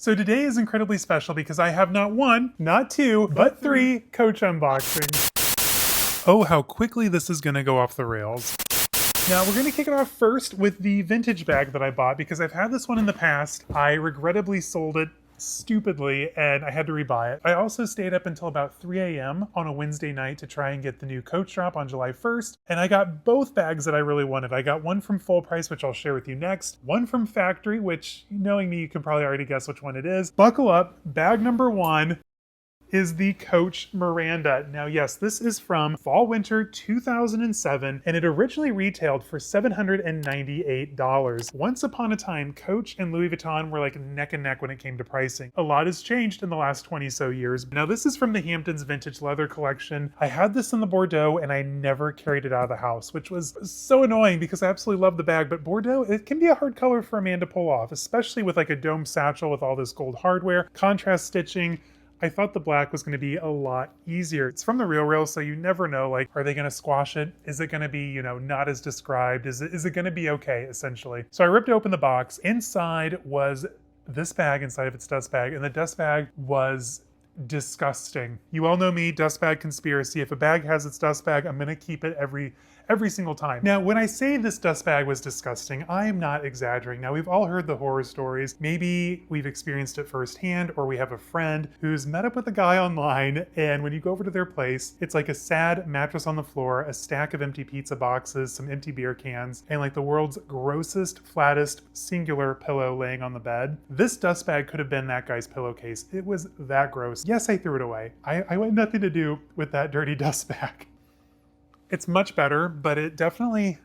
So today is incredibly special because I have not one, not two, but three Coach unboxings. Oh, how quickly this is gonna go off the rails. Now we're gonna kick it off first with the vintage bag that I bought because I've had this one in the past. I regrettably sold it stupidly and I had to rebuy it. I also stayed up until about 3 a.m. on a Wednesday night to try and get the new Coach drop on July 1st, and I got both bags that I really wanted. I got one from full price, which I'll share with you next, one from factory, which, knowing me, you can probably already guess which one it is. Buckle up, bag number one is the Coach Miranda. Now, yes, this is from fall/winter 2007, and it originally retailed for $798. Once upon a time, Coach and Louis Vuitton were like neck and neck when it came to pricing. A lot has changed in the last 20 so years. Now, this is from the Hamptons Vintage Leather Collection. I had this in the Bordeaux, and I never carried it out of the house, which was so annoying because I absolutely love the bag, but Bordeaux, it can be a hard color for a man to pull off, especially with like a dome satchel with all this gold hardware, contrast stitching. I thought the black was going to be a lot easier. It's from the Real, so you never know, like, are they going to squash it? Is it going to be, you know, not as described? Is it going to be okay, essentially? So I ripped open the box. Inside was this bag inside of its dust bag, and the dust bag was disgusting. You all know me, dust bag conspiracy. If a bag has its dust bag, I'm going to keep it every single time. Now, when I say this dust bag was disgusting, I am not exaggerating. Now, we've all heard the horror stories. Maybe we've experienced it firsthand, or we have a friend who's met up with a guy online, and when you go over to their place, it's like a sad mattress on the floor, a stack of empty pizza boxes, some empty beer cans, and like the world's grossest, flattest, singular pillow laying on the bed. This dust bag could have been that guy's pillowcase. It was that gross. Yes, I threw it away. I had nothing to do with that dirty dust bag. It's much better, but it definitely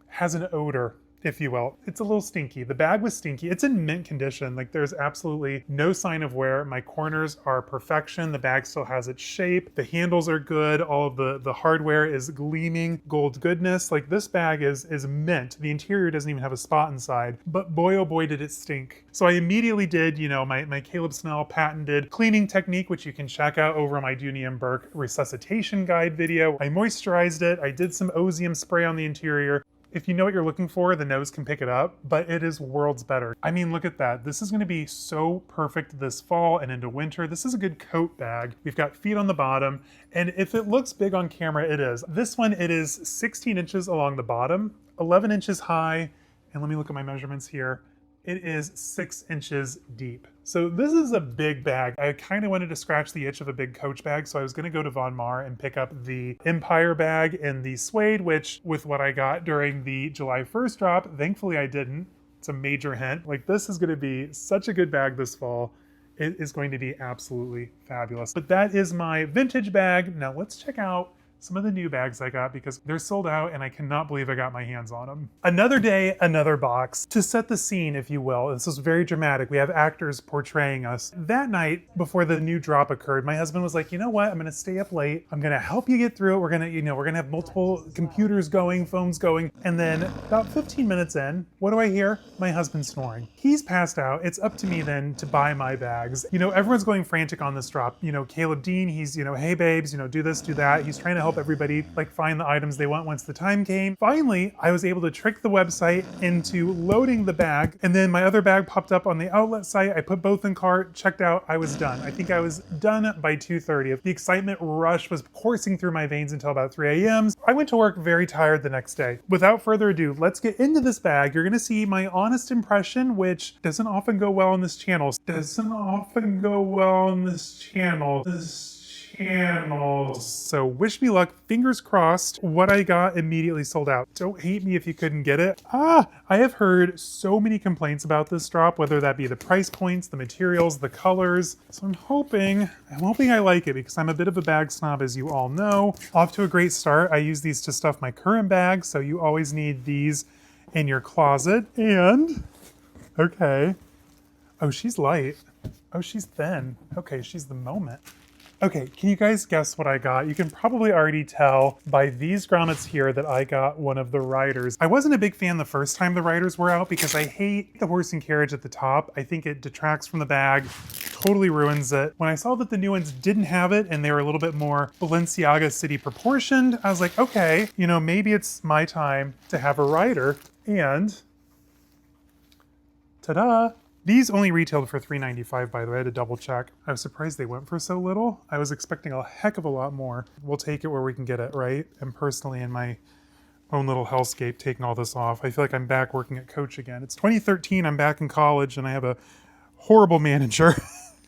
has an odor, if you will. It's a little stinky. The bag was stinky. It's in mint condition. Like, there's absolutely no sign of wear. My corners are perfection. The bag still has its shape. The handles are good. All of the hardware is gleaming gold goodness. Like, this bag is mint. The interior doesn't even have a spot inside, but boy, oh boy, did it stink. So I immediately did, you know, my Caleb Snell patented cleaning technique, which you can check out over my Dooney and Burke resuscitation guide video. I moisturized it. I did some Ozium spray on the interior. If you know what you're looking for, the nose can pick it up, but it is worlds better. I mean, look at that. This is going to be so perfect this fall and into winter. This is a good coat bag. We've got feet on the bottom, and if it looks big on camera, it is. This one, it is 16 inches along the bottom, 11 inches high, and let me look at my measurements here. It is 6 inches deep. So this is a big bag. I kind of wanted to scratch the itch of a big Coach bag, so I was going to go to Von Maur and pick up the Empire bag in the suede, which with what I got during the July 1st drop, thankfully I didn't. It's a major hint. Like, this is going to be such a good bag this fall. It is going to be absolutely fabulous. But that is my vintage bag. Now let's check out some of the new bags I got because they're sold out and I cannot believe I got my hands on them. Another day, another box. To set the scene, if you will, this is very dramatic. We have actors portraying us. That night, before the new drop occurred, my husband was like, you know what? I'm gonna stay up late. I'm gonna help you get through it. We're gonna have multiple computers going, phones going. And then about 15 minutes in, what do I hear? My husband snoring. He's passed out. It's up to me then to buy my bags. You know, everyone's going frantic on this drop. You know, Caleb Dean, he's, you know, hey babes, you know, do this, do that. He's trying to help everybody like find the items they want once the time came. Finally, I was able to trick the website into loading the bag, and then my other bag popped up on the outlet site. I put both in cart, checked out, I was done. I think I was done by 2:30. The excitement rush was coursing through my veins until about 3 a.m. I went to work very tired the next day. Without further ado, let's get into this bag. You're gonna see my honest impression, which doesn't often go well on this channel. So wish me luck, fingers crossed. What I got immediately sold out. Don't hate me if you couldn't get it. I have heard so many complaints about this drop, whether that be the price points, the materials, the colors. So I'm hoping I like it because I'm a bit of a bag snob, as you all know. Off to a great start. I use these to stuff my current bag, so you always need these in your closet. And, okay. Oh, she's light. Oh, she's thin. Okay, she's the moment. Okay, can you guys guess what I got? You can probably already tell by these grommets here that I got one of the Ryders. I wasn't a big fan the first time the Ryders were out because I hate the horse and carriage at the top. I think it detracts from the bag, totally ruins it. When I saw that the new ones didn't have it and they were a little bit more Balenciaga city proportioned, I was like, okay, you know, maybe it's my time to have a Ryder. And ta-da! These only retailed for $3.95, by the way. I had to double check. I was surprised they went for so little. I was expecting a heck of a lot more. We'll take it where we can get it, right? And personally, in my own little hellscape, taking all this off, I feel like I'm back working at Coach again. It's 2013, I'm back in college, and I have a horrible manager.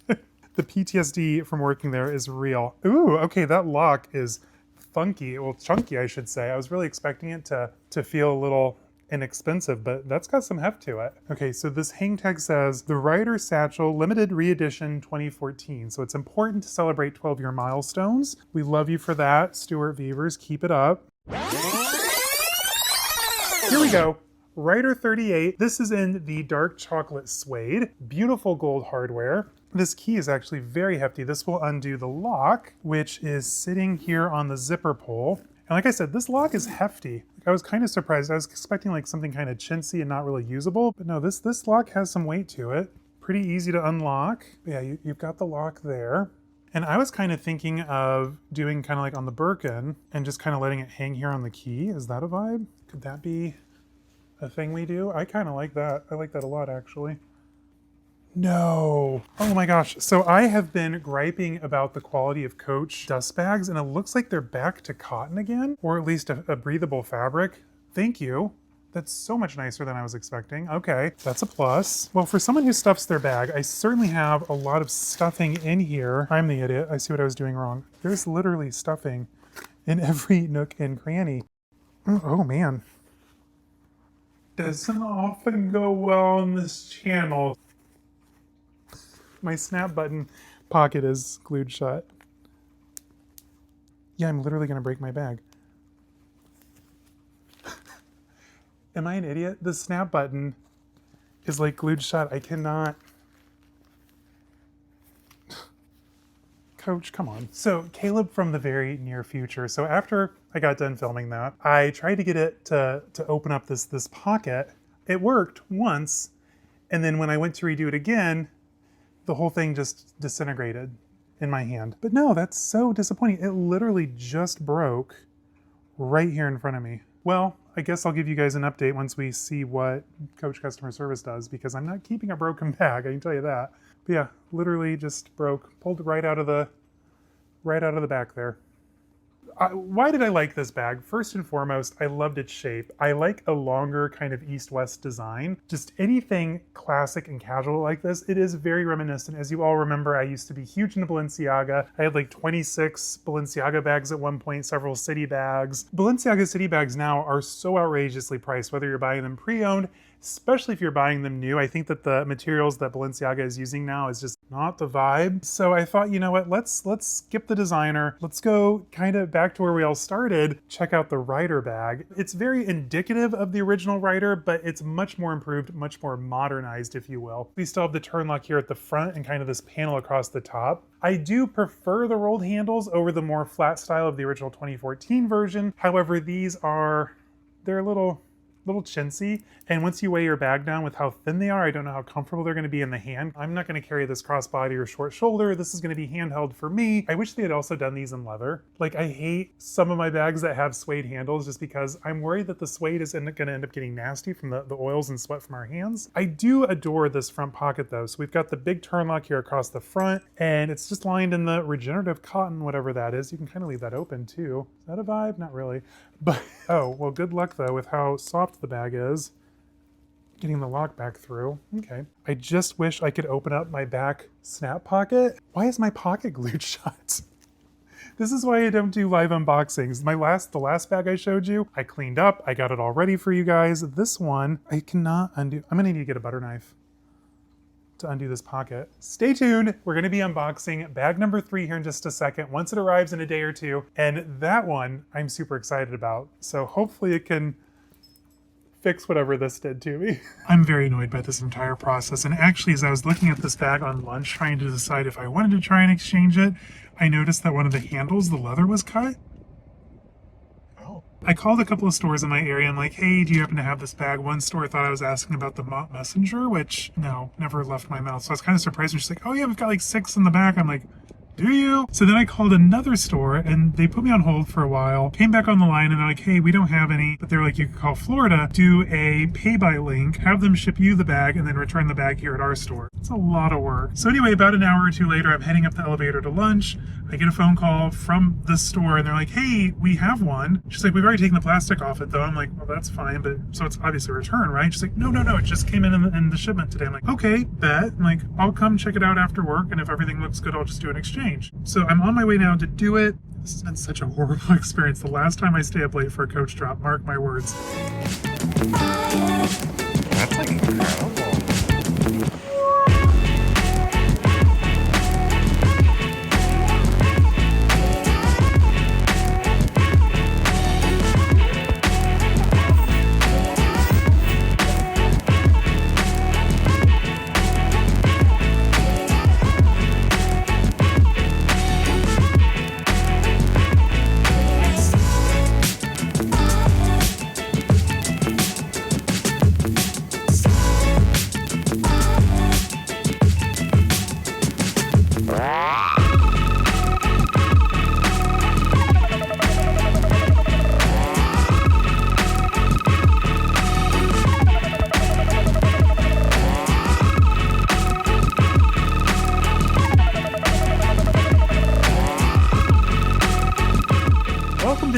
The PTSD from working there is real. Ooh, okay, that lock is funky. Well, chunky, I should say. I was really expecting it to feel a little inexpensive, but that's got some heft to it. Okay, so this hang tag says, the Ryder Satchel Limited Reedition 2014. So it's important to celebrate 12-year milestones. We love you for that, Stuart Beavers. Keep it up. Here we go. Ryder 38. This is in the dark chocolate suede. Beautiful gold hardware. This key is actually very hefty. This will undo the lock, which is sitting here on the zipper pull. And like I said, this lock is hefty. I was kind of surprised. I was expecting like something kind of chintzy and not really usable, but no, this lock has some weight to it. Pretty easy to unlock. But yeah, you've got the lock there. And I was kind of thinking of doing kind of like on the Birkin and just kind of letting it hang here on the key. Is that a vibe? Could that be a thing we do? I kind of like that. I like that a lot, actually. No. Oh my gosh. So I have been griping about the quality of Coach dust bags, and it looks like they're back to cotton again, or at least a breathable fabric. Thank you. That's so much nicer than I was expecting. Okay, that's a plus. Well, for someone who stuffs their bag, I certainly have a lot of stuffing in here. I'm the idiot. I see what I was doing wrong. There's literally stuffing in every nook and cranny. Oh man. Doesn't often go well on this channel. My snap button pocket is glued shut. Yeah, I'm literally gonna break my bag. Am I an idiot? The snap button is like glued shut. I cannot. Coach, come on. So Caleb from the very near future. So after I got done filming that, I tried to get it to open up this pocket. It worked once, and then when I went to redo it again, the whole thing just disintegrated in my hand. But no, that's so disappointing. It literally just broke right here in front of me. Well, I guess I'll give you guys an update once we see what Coach Customer Service does, because I'm not keeping a broken bag, I can tell you that. But yeah, literally just broke, pulled right out of the back there. Why did I like this bag? First and foremost, I loved its shape. I like a longer kind of east-west design. Just anything classic and casual like this, it is very reminiscent. As you all remember, I used to be huge into Balenciaga. I had like 26 Balenciaga bags at one point, several city bags. Balenciaga city bags now are so outrageously priced, whether you're buying them pre-owned, especially if you're buying them new. I think that the materials that Balenciaga is using now is just not the vibe. So I thought, you know what, let's skip the designer. Let's go kind of back to where we all started. Check out the Ryder bag. It's very indicative of the original Ryder, but it's much more improved, much more modernized, if you will. We still have the turn lock here at the front and kind of this panel across the top. I do prefer the rolled handles over the more flat style of the original 2014 version. However, they're a little chintzy, and once you weigh your bag down with how thin they are, I don't know how comfortable they're going to be in the hand. I'm not going to carry this crossbody or short shoulder. This is going to be handheld for me. I wish they had also done these in leather. Like, I hate some of my bags that have suede handles just because I'm worried that the suede is going to end up getting nasty from the oils and sweat from our hands. I do adore this front pocket though. So we've got the big turn lock here across the front, and it's just lined in the regenerative cotton, whatever that is. You can kind of leave that open too. Is that a vibe? Not really. But, oh, well, good luck though with how soft the bag is. Getting the lock back through. Okay. I just wish I could open up my back snap pocket. Why is my pocket glued shut? This is why I don't do live unboxings. The last bag I showed you, I cleaned up. I got it all ready for you guys. This one, I cannot undo. I'm gonna need to get a butter knife to undo this pocket. Stay tuned. We're gonna be unboxing bag number 3 here in just a second, once it arrives in a day or two. And that one, I'm super excited about. So hopefully it can fix whatever this did to me. I'm very annoyed by this entire process. And actually, as I was looking at this bag on lunch, trying to decide if I wanted to try and exchange it, I noticed that one of the handles, the leather was cut. Oh. I called a couple of stores in my area. I'm like, hey, do you happen to have this bag? One store thought I was asking about the Mott Messenger, which no, never left my mouth. So I was kind of surprised when she's like, oh yeah, we've got like 6 in the back. I'm like, do you? So then I called another store and they put me on hold for a while, came back on the line and they're like, hey, we don't have any, but they're like, you could call Florida, do a pay by link, have them ship you the bag and then return the bag here at our store. It's a lot of work. So anyway, about an hour or two later, I'm heading up the elevator to lunch. I get a phone call from the store and they're like, hey, we have one. She's like, we've already taken the plastic off it though. I'm like, well, that's fine, but so it's obviously a return, right? She's like, no, it just came in the shipment today. I'm like, okay, bet. I'm like, I'll come check it out after work and if everything looks good, I'll just do an exchange. So I'm on my way now to do it. This has been such a horrible experience. The last time I stay up late for a coach drop, mark my words. That's like incredible.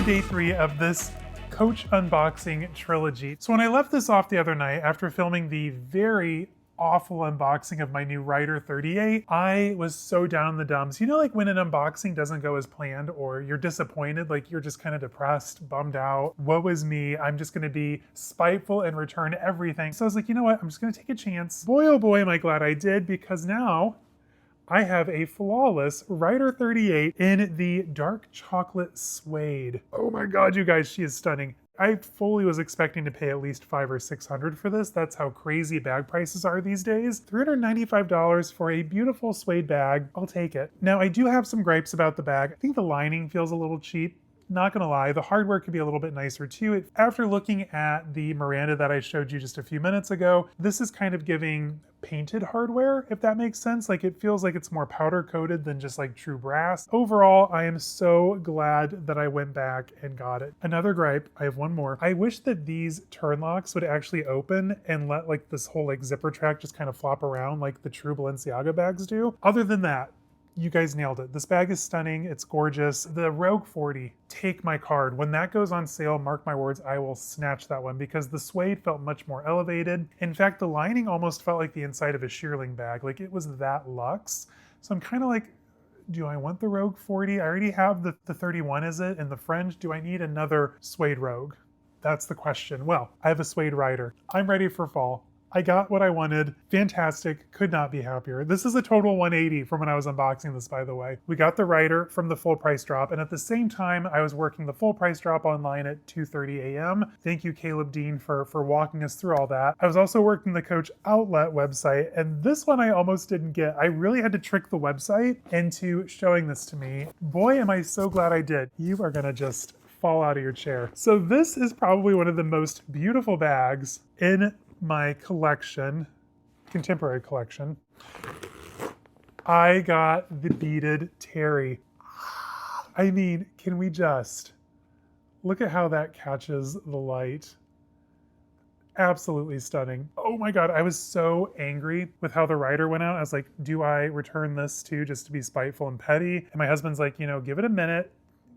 Day 3 of this Coach unboxing trilogy. So when I left this off the other night after filming the very awful unboxing of my new Ryder 38, I was so down in the dumps. You know, like when an unboxing doesn't go as planned or you're disappointed, like you're just kind of depressed, bummed out. Woe is me. I'm just going to be spiteful and return everything. So I was like, you know what? I'm just going to take a chance. Boy, oh boy, am I glad I did, because now I have a flawless Ryder 38 in the dark chocolate suede. Oh my God, you guys, she is stunning. I fully was expecting to pay at least $500 or $600 for this. That's how crazy bag prices are these days. $395 for a beautiful suede bag. I'll take it. Now, I do have some gripes about the bag. I think the lining feels a little cheap. Not gonna lie, the hardware could be a little bit nicer too. After looking at the Miranda that I showed you just a few minutes ago, this is kind of giving painted hardware, if that makes sense. Like it feels like it's more powder coated than just like true brass. Overall, I am so glad that I went back and got it. Another gripe, I have one more. I wish that these turn locks would actually open and let like this whole like zipper track just kind of flop around like the true Balenciaga bags do. Other than that, you guys nailed it. This bag is stunning. It's gorgeous. The Rogue 40, take my card. When that goes on sale, mark my words, I will snatch that one because the suede felt much more elevated. In fact, the lining almost felt like the inside of a shearling bag. Like it was that luxe. So I'm kind of like, do I want the Rogue 40? I already have the 31, is it? And the fringe. Do I need another suede Rogue? That's the question. Well, I have a suede Ryder. I'm ready for fall. I got what I wanted. Fantastic. Could not be happier. This is a total 180 from when I was unboxing this, by the way. We got the Ryder from the full price drop, and at the same time, I was working the full price drop online at 2:30 a.m. Thank you, Caleb Dean, for walking us through all that. I was also working the Coach Outlet website, and this one I almost didn't get. I really had to trick the website into showing this to me. Boy, am I so glad I did. You are gonna just fall out of your chair. So this is probably one of the most beautiful bags in my collection, contemporary collection. I got the beaded Terry. I mean, can we just look at how that catches the light? Absolutely stunning. Oh my God, I was so angry with how the Ryder went out. I was like, do I return this too, just to be spiteful and petty? And my husband's like, you know, give it a minute.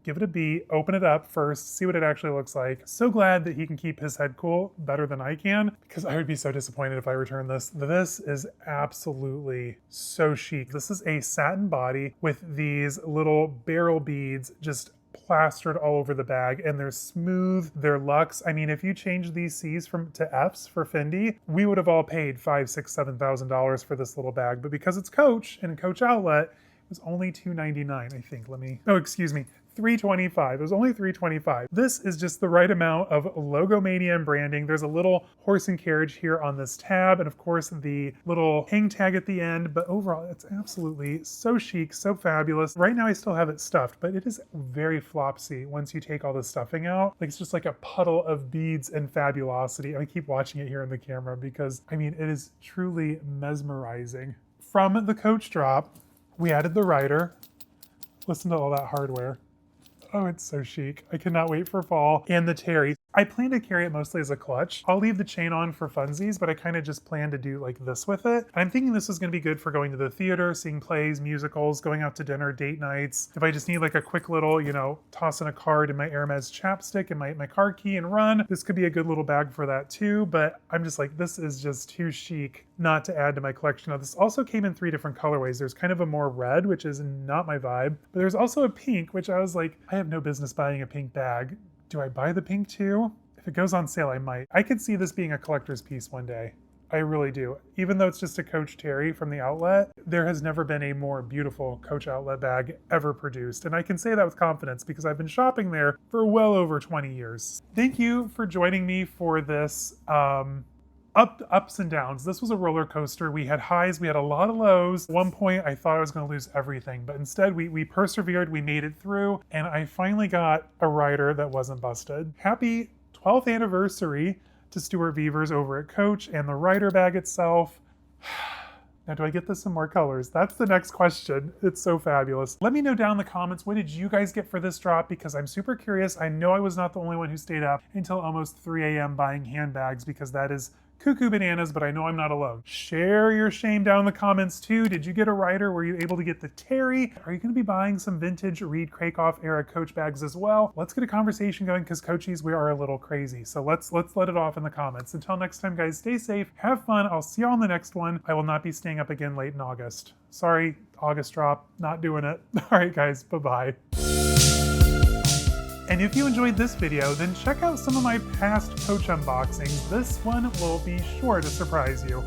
Give it a beat, open it up first, see what it actually looks like. So glad that he can keep his head cool better than I can, because I would be so disappointed if I return this. This is absolutely so chic. This is a satin body with these little barrel beads just plastered all over the bag, and they're smooth, they're luxe. I mean, if you change these C's to F's for Fendi, we would have all paid $5,000, $6,000, $7,000 for this little bag. But because it's Coach and Coach Outlet, it was only $299, I think. $325. It was only $325. This is just the right amount of logomania and branding. There's a little horse and carriage here on this tab, and of course the little hang tag at the end, but overall it's absolutely so chic, so fabulous. Right now I still have it stuffed, but it is very flopsy once you take all the stuffing out. Like it's just like a puddle of beads and fabulosity. I keep watching it here in the camera because, I mean, it is truly mesmerizing. From the Coach drop, we added the Ryder. Listen to all that hardware. Oh, it's so chic. I cannot wait for fall. And the Terry. I plan to carry it mostly as a clutch. I'll leave the chain on for funsies, but I kind of just plan to do like this with it. I'm thinking this is going to be good for going to the theater, seeing plays, musicals, going out to dinner, date nights. If I just need like a quick little, toss in a card in my Hermès chapstick and my car key and run, this could be a good little bag for that too. But I'm just like, this is just too chic not to add to my collection. Now, this also came in 3 different colorways. There's kind of a more red, which is not my vibe, but there's also a pink, which I was like, I have no business buying a pink bag. Do I buy the pink too? If it goes on sale, I might. I could see this being a collector's piece one day. I really do. Even though it's just a Coach Terry from the outlet, there has never been a more beautiful Coach outlet bag ever produced. And I can say that with confidence because I've been shopping there for well over 20 years. Thank you for joining me for this ups and downs. This was a roller coaster. We had highs, we had a lot of lows. At one point, I thought I was going to lose everything, but instead we persevered, we made it through, and I finally got a Ryder that wasn't busted. Happy 12th anniversary to Stuart Vevers over at Coach and the Ryder bag itself. Now, do I get this in more colors? That's the next question. It's so fabulous. Let me know down in the comments, what did you guys get for this drop? Because I'm super curious. I know I was not the only one who stayed up until almost 3 a.m. buying handbags because that is cuckoo bananas, but I know I'm not alone. Share your shame down in the comments too. Did you get a Ryder? Were you able to get the Terry? Are you going to be buying some vintage Reed Krakoff era Coach bags as well? Let's get a conversation going because Coachies, we are a little crazy. So let's let it off in the comments. Until next time, guys, stay safe, have fun. I'll see y'all in the next one. I will not be staying up again late in August. Sorry, August drop, not doing it. All right, guys, bye-bye. And if you enjoyed this video, then check out some of my past Coach unboxings. This one will be sure to surprise you.